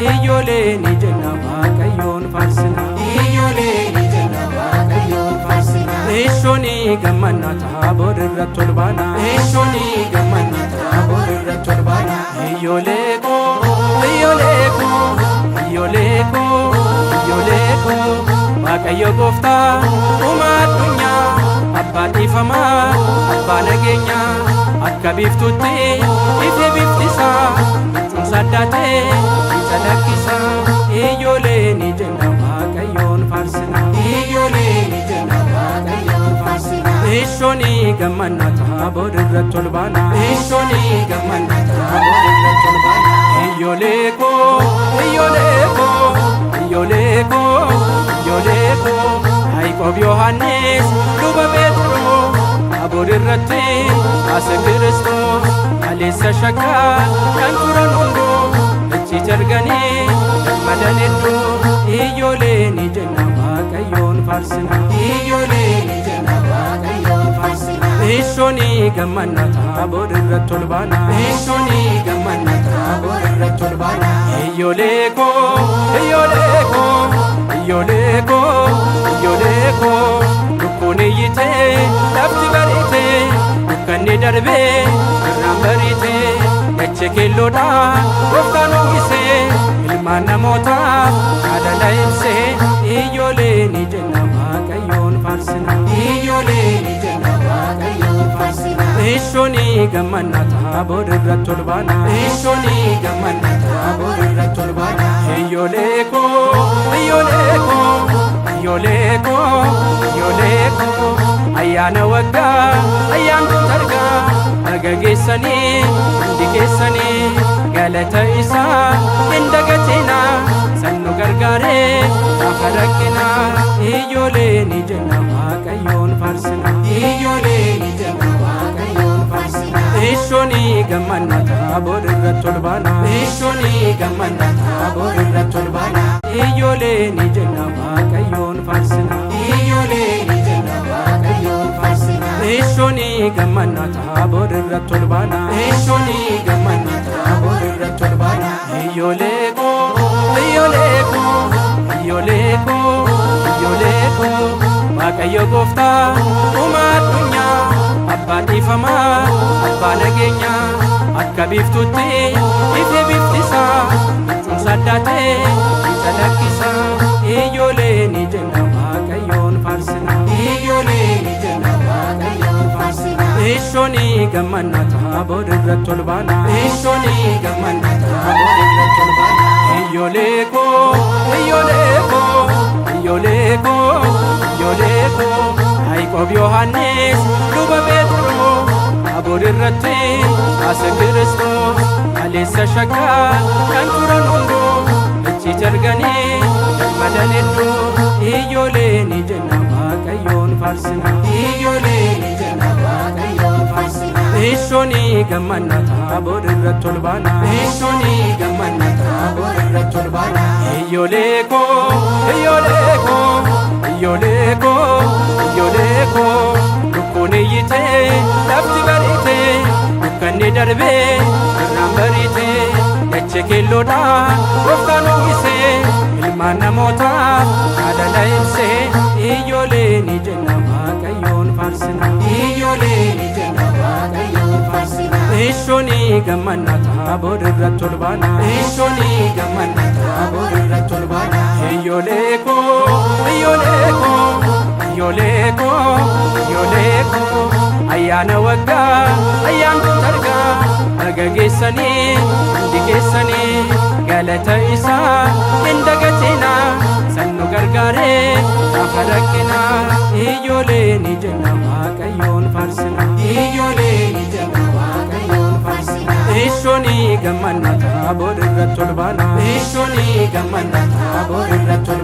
Ijoollee ni jenna Waaqayyoon faarsina. Ijoollee ni jenna Waaqayyoon faarsina. Eeshooni gammannaa Taaboor irratti ol baana. Eeshooni gammannaa Taaboor irratti ol baana. Ijoollee koo, ijoollee koo, ijoollee koo, ijoollee koo. Waaqayyo Gooftaa uumaa addunyaa, abbaa dhiifamaa, abbaa nageenyaa. Akka biiftuutti ife biftisaa, cunsa addaatee isa lakkisaa. Ijoollee ni jenna Waaqayyoon faarsina. Ijoollee ni jenna Waaqayyoon faarsina. Eeshooni gammannaa Taaboor irratti ol baana. Eeshooni gammannaa Taaboor irratti ol baana. Ijoollee koo, ijoollee koo, ijoollee koo, ijoollee koo. Yaaqoob Yohannis luba Phexros Taaboor irratti kaase Kiristoos. Kaleessa shakkaa kan turan hunduu achitti arganii gammadan hedduu. Ijoollee ni jenna Waaqayyoon faarsina. Ijoollee ni jenna Waaqayyoon faarsina. Eeshooni gammannaa Taaboor irratti ol baana. Eeshooni gammannaa Taaboor irratti ol baana. Ijoollee koo, ijoollee koo, ijoollee koo, ijoollee koo. Lukkuun iyyitee lafti bariitee, dukkanni darbee irraan bariitee. Dachee keelloodhaan Gooftaan uwwisee, ilmaan namootaaf jaalala ibsee. Ijoollee ni jenna Waaqayyoon faarsina. Ijoollee ni jenna Waaqayyoon faarsina. Eeshooni gammannaa Taaboor irratti ol baana. Eeshooni gammannaa Taaboor irratti ol baana. Ijoollee koo, ijoollee koo, ijoollee koo, ijoollee koo. Ayyaana waggaa, ayyaanota argaa, naga geessanii, hundi keessanii. Galata isaa hin dagatinaa, sannu gargaaree gaafa rakkinaa. Ijoollee ni jenna Waaqayyoon faarsina. Ijoollee ni jenna Waaqayyoon faarsina. Eeshooni gammannaa Taaboor irratti ol baana. Eeshooni gammannaa Taaboor irratti ol baana. Ijoollee ni jenna Waaqayyoon faarsina. Ijoollee ni jenna Waaqayyoon faarsina. Eeshooni gammannaa Taaboor irratti ol baana. Eeshooni gammannaa Taaboor irratti ol baana. Ijoollee koo, ijoollee koo, ijoollee koo, ijoollee koo. Waaqayyo Gooftaa uumaa addunyaa, abbaa dhiifamaa, abbaa nageenyaa. Akka biiftuutti ife biftisaa, cunsa addaatee isa lakkisaa. Ijoollee ni jenna Waaqayyoon faarsina. Ijoollee ni jenna Waaqayyoon faarsina. Eeshooni gammannaa Taaboor irratti ol baana. Eeshooni gammannaa Taaboor irratti ol baana. Ijoollee koo, ijoollee koo, ijoollee koo, ijoollee koo. Yaaqoob Yohannis luba Phexros Taaboor irratti kaase Kiristoos. Kaleessa shakkaa kan turan hunduu achitti arganii gammadan hedduu. Ijoollee ni jenna Waaqayyoon faarsina. Ijoollee ni jenna Waaqayyoon faarsina. Eeshooni gammannaa Taaboor irratti ol baana. Eeshooni gammannaa Taaboor irratti ol baana. Ijoollee koo, ijoollee koo, ijoollee koo, ijoollee koo. Lukkuun iyyitee lafti bariitee, dukkanni darbee irraan bariitee. Dachee keelloodhaan Gooftaan uwwisee, ilmaan namootaaf jaalala ibsee. Ijoollee ni jenna Waaqayyoon faarsina. Ijoollee ni jenna Waaqayyoon faarsina. Eeshooni gammannaa Taaboor irratti ol baana. Eeshooni gammannaa Taaboor irratti ol baana. Ijoollee koo, ijoollee koo, ijoollee koo, ijoollee koo. Ayyaana waggaa, ayyaanota argaa, naga geessanii, hundi keessanii. Galata isaa hin dagatinaa, sannu gargaaree gaafa rakkinaa. Ijoollee ni jenna Waaqayyoon faarsina. Ijoollee ni jenna Waaqayyoon faarsina. Eeshooni gammannaa Taaboor irratti ol baana. Eeshooni gammannaa Taaboor irratti ol